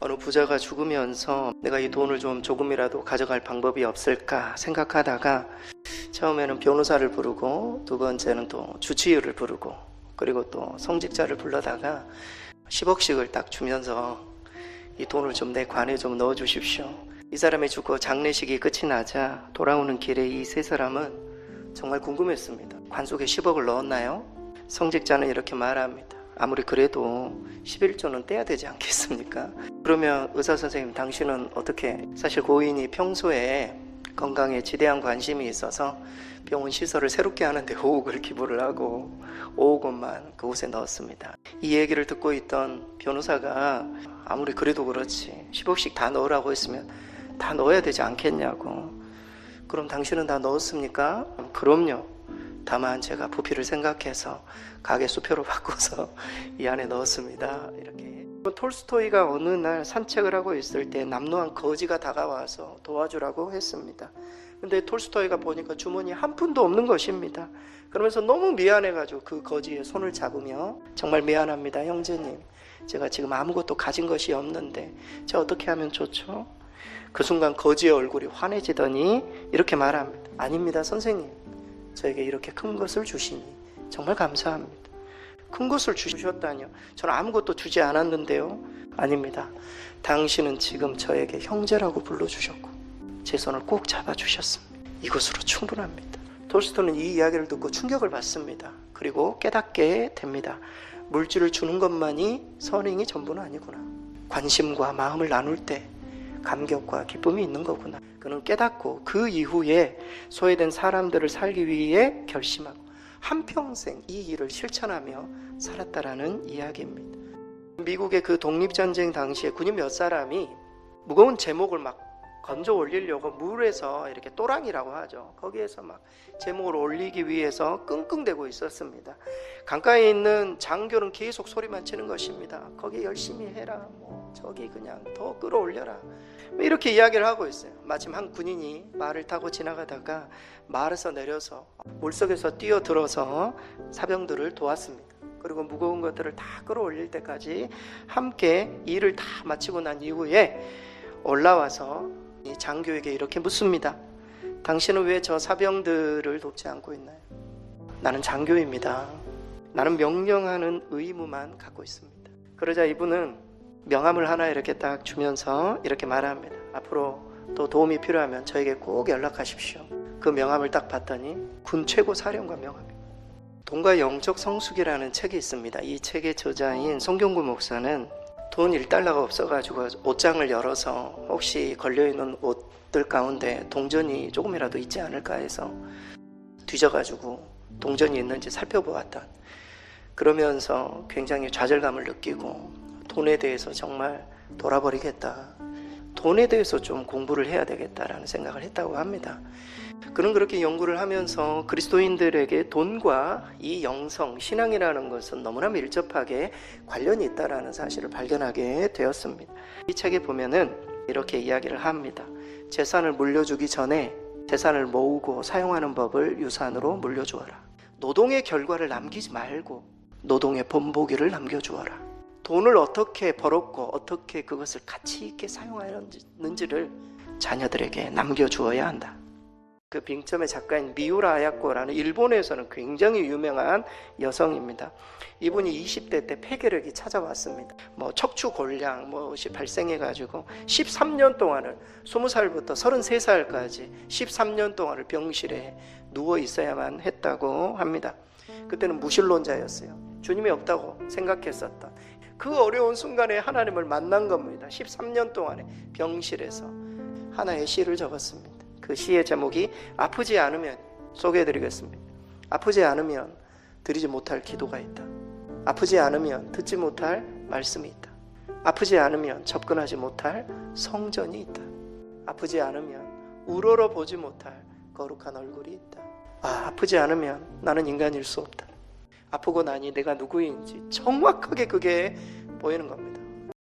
어느 부자가 죽으면서 내가 이 돈을 좀 조금이라도 가져갈 방법이 없을까 생각하다가 처음에는 변호사를 부르고 두 번째는 또 주치의를 부르고 그리고 또 성직자를 불러다가 10억씩을 딱 주면서 이 돈을 좀 내 관에 좀 넣어 주십시오. 이 사람이 죽고 장례식이 끝이 나자 돌아오는 길에 이 세 사람은 정말 궁금했습니다. 관 속에 10억을 넣었나요? 성직자는 이렇게 말합니다. 아무리 그래도 11조는 떼야 되지 않겠습니까? 그러면 의사 선생님, 당신은 어떻게, 사실 고인이 평소에 건강에 지대한 관심이 있어서 병원 시설을 새롭게 하는데 5억을 기부를 하고 5억 원만 그곳에 넣었습니다. 이 얘기를 듣고 있던 변호사가 아무리 그래도 그렇지 10억씩 다 넣으라고 했으면 다 넣어야 되지 않겠냐고. 그럼 당신은 다 넣었습니까? 그럼요. 다만 제가 부피를 생각해서 가게 수표로 바꿔서 이 안에 넣었습니다. 이렇게. 톨스토이가 어느 날 산책을 하고 있을 때 남루한 거지가 다가와서 도와주라고 했습니다. 근데 톨스토이가 보니까 주머니에 한 푼도 없는 것입니다. 그러면서 너무 미안해가지고 그 거지의 손을 잡으며 정말 미안합니다, 형제님. 제가 지금 아무것도 가진 것이 없는데 제가 어떻게 하면 좋죠? 그 순간 거지의 얼굴이 환해지더니 이렇게 말합니다. 아닙니다, 선생님. 저에게 이렇게 큰 것을 주시니 정말 감사합니다. 큰 것을 주셨다니요? 저는 아무것도 주지 않았는데요. 아닙니다. 당신은 지금 저에게 형제라고 불러주셨고 제 손을 꼭 잡아주셨습니다. 이것으로 충분합니다. 톨스토이는 이 이야기를 듣고 충격을 받습니다. 그리고 깨닫게 됩니다. 물질을 주는 것만이 선행이 전부는 아니구나. 관심과 마음을 나눌 때 감격과 기쁨이 있는 거구나. 그는 깨닫고 그 이후에 소외된 사람들을 살기 위해 결심하고 한평생 이 일을 실천하며 살았다라는 이야기입니다. 미국의 그 독립전쟁 당시에 군인 몇 사람이 무거운 제목을 막 건져 올리려고 물에서 이렇게 또랑이라고 하죠. 거기에서 막 제목을 올리기 위해서 끙끙대고 있었습니다. 강가에 있는 장교는 계속 소리만 치는 것입니다. 거기 열심히 해라. 저기 그냥 더 끌어올려라. 이렇게 이야기를 하고 있어요. 마침 한 군인이 말을 타고 지나가다가 말에서 내려서 물속에서 뛰어들어서 사병들을 도왔습니다. 그리고 무거운 것들을 다 끌어올릴 때까지 함께 일을 다 마치고 난 이후에 올라와서 이 장교에게 이렇게 묻습니다. 당신은 왜 저 사병들을 돕지 않고 있나요? 나는 장교입니다. 나는 명령하는 의무만 갖고 있습니다. 그러자 이분은 명함을 하나 이렇게 딱 주면서 이렇게 말합니다. 앞으로 또 도움이 필요하면 저에게 꼭 연락하십시오. 그 명함을 딱 봤더니 군 최고 사령관 명함입니다. 돈과 영적 성숙이라는 책이 있습니다. 이 책의 저자인 송경구 목사는 돈 1달러가 없어가지고 옷장을 열어서 혹시 걸려있는 옷들 가운데 동전이 조금이라도 있지 않을까 해서 뒤져가지고 동전이 있는지 살펴보았다. 그러면서 굉장히 좌절감을 느끼고 돈에 대해서 정말 돌아버리겠다. 돈에 대해서 좀 공부를 해야 되겠다라는 생각을 했다고 합니다. 그는 그렇게 연구를 하면서 그리스도인들에게 돈과 이 영성, 신앙이라는 것은 너무나 밀접하게 관련이 있다는 사실을 발견하게 되었습니다. 이 책에 보면은 이렇게 이야기를 합니다. 재산을 물려주기 전에 재산을 모으고 사용하는 법을 유산으로 물려주어라. 노동의 결과를 남기지 말고 노동의 본보기를 남겨주어라. 돈을 어떻게 벌었고 어떻게 그것을 가치 있게 사용하였는지를 자녀들에게 남겨주어야 한다. 그 빙점의 작가인 미우라 아야코라는 일본에서는 굉장히 유명한 여성입니다. 이분이 20대 때 폐결핵이 찾아왔습니다. 척추골량 무엇이 발생해가지고 13년 동안을 20살부터 33살까지 13년 동안을 병실에 누워 있어야만 했다고 합니다. 그때는 무신론자였어요. 주님이 없다고 생각했었던 그 어려운 순간에 하나님을 만난 겁니다. 13년 동안에 병실에서 하나의 시를 적었습니다. 그 시의 제목이 아프지 않으면, 소개해드리겠습니다. 아프지 않으면 드리지 못할 기도가 있다. 아프지 않으면 듣지 못할 말씀이 있다. 아프지 않으면 접근하지 못할 성전이 있다. 아프지 않으면 우러러 보지 못할 거룩한 얼굴이 있다. 아프지 않으면 나는 인간일 수 없다. 아프고 나니 내가 누구인지 정확하게 그게 보이는 겁니다.